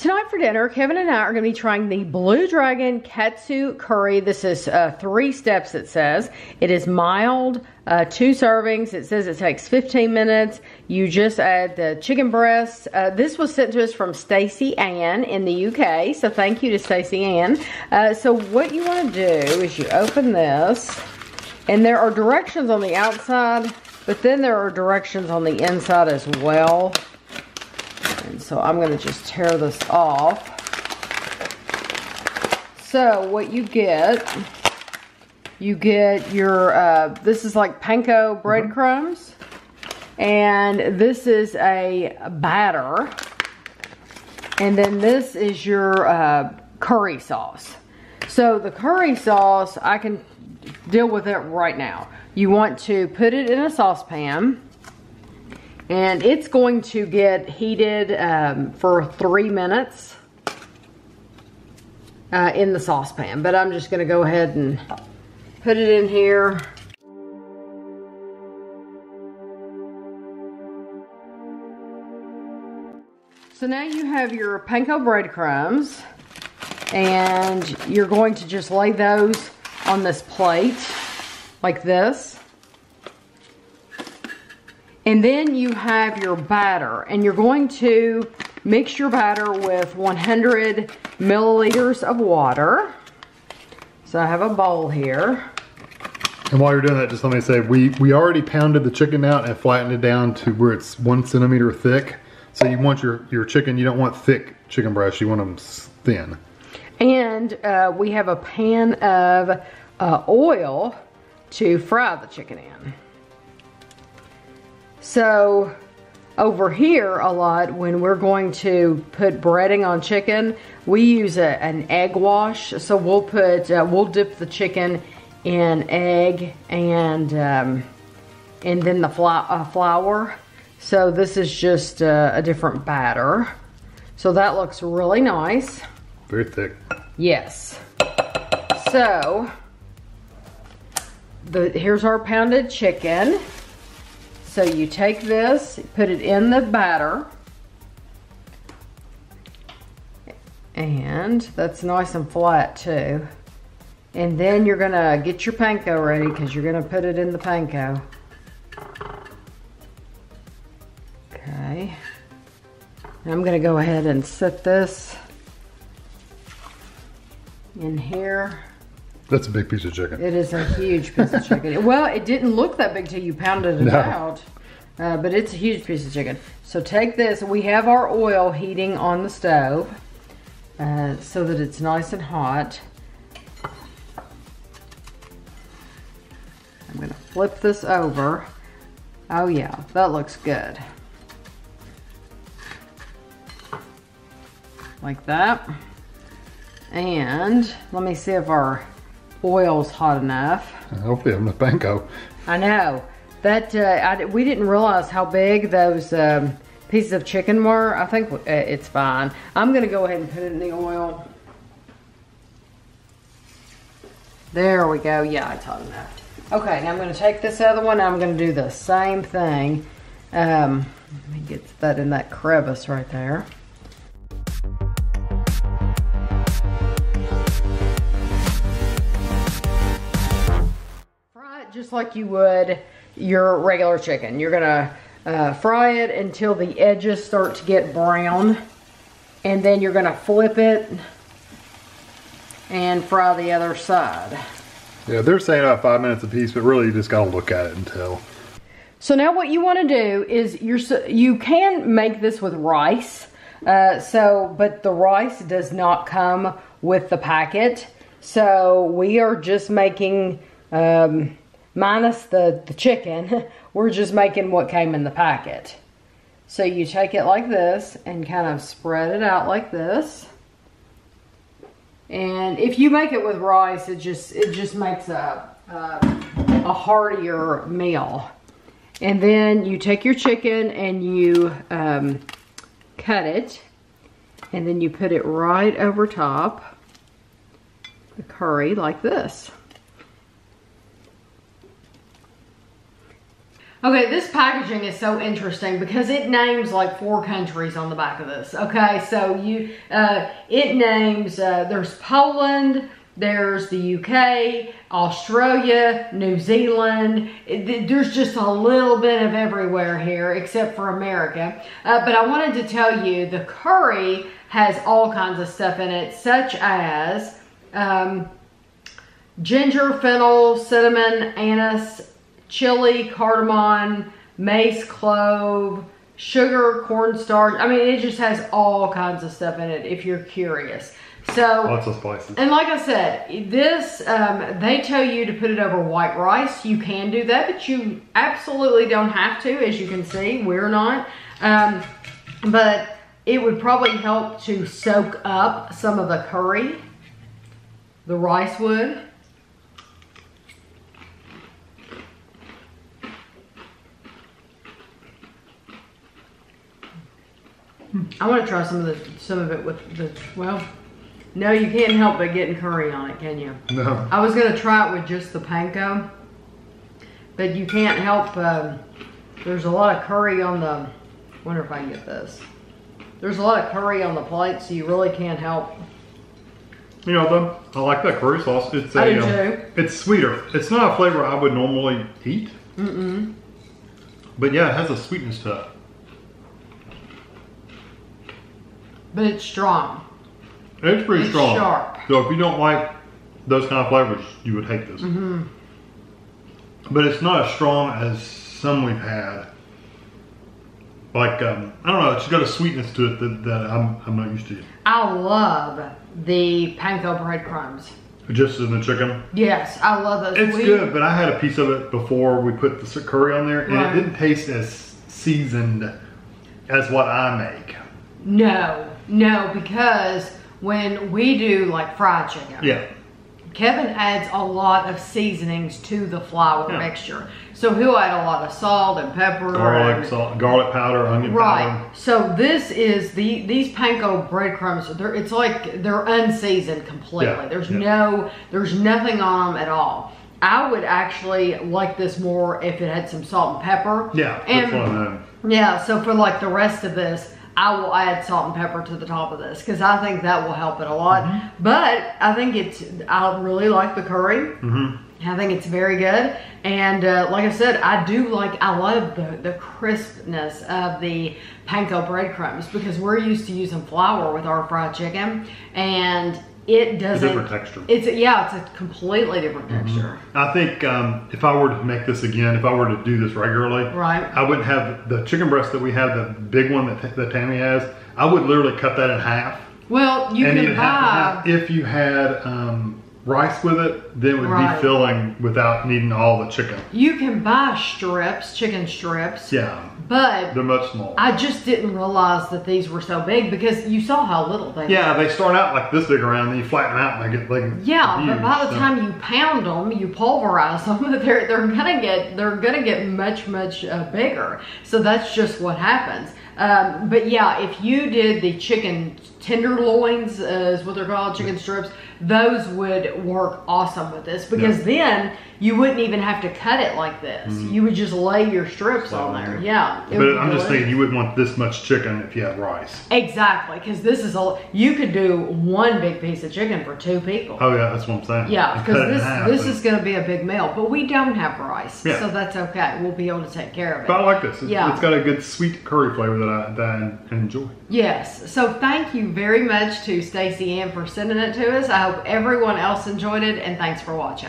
Tonight for dinner, Kevin and I are going to be trying the Blue Dragon Katsu Curry. This is 3 steps, it says. It is mild, 2 servings. It says it takes 15 minutes. You just add the chicken breast. This was sent to us from Stacie Ann in the UK, so thank you to Stacie Ann. So what you want to do is you open this, and there are directions on the outside, but then there are directions on the inside as well. And so I'm going to just tear this off. So what you get your, this is like panko breadcrumbs. And this is a batter. And then this is your curry sauce. So the curry sauce, I can deal with it right now. You want to put it in a saucepan. And it's going to get heated for 3 minutes in the saucepan. But I'm just going to go ahead and put it in here. So now you have your panko breadcrumbs. And you're going to just lay those on this plate like this. And then you have your batter, and you're going to mix your batter with 100 milliliters of water. So I have a bowl here. And while you're doing that, just let me say, we already pounded the chicken out and flattened it down to where it's 1 centimeter thick. So you want your chicken, you don't want thick chicken breasts, you want them thin. And we have a pan of oil to fry the chicken in. So over here a lot, when we're going to put breading on chicken, we use an egg wash. So we'll dip the chicken in egg and then the flour. So this is just a different batter. So that looks really nice. Very thick. Yes. So here's our pounded chicken. So you take this, put it in the batter, and that's nice and flat too. And then you're gonna get your panko ready because you're gonna put it in the panko. Okay. I'm gonna go ahead and set this in here. That's a big piece of chicken. It is a huge piece of chicken. Well, it didn't look that big till you pounded it out. But it's a huge piece of chicken. So take this. We have our oil heating on the stove so that it's nice and hot. I'm going to flip this over. Oh yeah, that looks good. Like that. And let me see if our oil's hot enough. Hopefully I'm the panko. I know. That we didn't realize how big those pieces of chicken were. I think it's fine. I'm going to go ahead and put it in the oil. There we go. Yeah, it's hot enough. Okay, now I'm going to take this other one. I'm going to do the same thing. Let me get that in that crevice right there. Just like you would your regular chicken. You're gonna fry it until the edges start to get brown, and then you're gonna flip it and fry the other side. Yeah, they're saying about 5 minutes a piece, but really you just gotta look at it and tell. So now what you want to do is you can make this with rice, but the rice does not come with the packet. So we are just making minus the chicken, we're just making what came in the packet. So you take it like this and kind of spread it out like this. And if you make it with rice, it just makes a heartier meal. And then you take your chicken and you cut it, and then you put it right over top the curry like this. Okay, this packaging is so interesting because it names like 4 countries on the back of this. Okay, so it names, there's Poland, there's the UK, Australia, New Zealand. There's just a little bit of everywhere here except for America. But I wanted to tell you the curry has all kinds of stuff in it, such as ginger, fennel, cinnamon, anise, chili, cardamom, mace, clove, sugar, cornstarch. I mean, it just has all kinds of stuff in it if you're curious. So lots of spices. And like I said, this, they tell you to put it over white rice. You can do that, but you absolutely don't have to. As you can see, we're not. But it would probably help to soak up some of the curry. The rice would. I want to try some of it with the, well, no, you can't help but getting curry on it, can you? No. I was going to try it with just the panko, but you can't help, there's a lot of curry on the, wonder if I can get this. There's a lot of curry on the plate, so you really can't help. You know, though, I like that curry sauce. It's I do too. It's sweeter. It's not a flavor I would normally eat. Mm-mm. But yeah, it has a sweetness to it. But it's strong. It's pretty strong. Sharp. So if you don't like those kind of flavors, you would hate this. Mm-hmm. But it's not as strong as some we've had. Like, I don't know, it's got a sweetness to it that I'm not used to. I love the panko breadcrumbs. Just in the chicken? Yes, I love those. It's good, but I had a piece of it before we put the curry on there, and right. It didn't taste as seasoned as what I make. No, because when we do like fried chicken, yeah, Kevin adds a lot of seasonings to the flour mixture. So he'll add a lot of salt and pepper. Garlic powder, onion powder. Right. So this is these panko breadcrumbs. It's like they're unseasoned completely. Yeah. There's nothing on them at all. I would actually like this more if it had some salt and pepper. Yeah, that's what I mean. Yeah. So for like the rest of this, I will add salt and pepper to the top of this because I think that will help it a lot. Mm-hmm. But I think I really like the curry. Mm-hmm. I think it's very good. And like I said, I love the crispness of the panko breadcrumbs because we're used to using flour with our fried chicken. And it doesn't. A different texture. It's a completely different texture. I think if I were to make this again, if I were to do this regularly, right, I wouldn't have the chicken breast that we have, the big one that Tammy has. I would literally cut that in half. Well, you can buy. If you had rice with it, then it would be filling without needing all the chicken. You can buy strips, chicken strips. Yeah. But they're much smaller. I just didn't realize that these were so big because you saw how little they were. Yeah, they start out like this big around, then you flatten them out and they get like huge, but by the time you pound them, you pulverize them, they're gonna get much bigger. So that's just what happens. But yeah, if you did the chicken tenderloins, is what they're called, chicken strips, those would work awesome with this because then you wouldn't even have to cut it like this. You would just lay your strips on there. Yeah. But I'm just thinking you wouldn't want this much chicken if you had rice. Exactly, because this is you could do one big piece of chicken for 2 people. Oh yeah, that's what I'm saying. Yeah, because this is going to be a big meal, but we don't have rice, so that's okay. We'll be able to take care of it. But I like this. It's got a good sweet curry flavor that I enjoy. Yes, so thank you very much to Stacie Ann for sending it to us. I hope everyone else enjoyed it, and thanks for watching.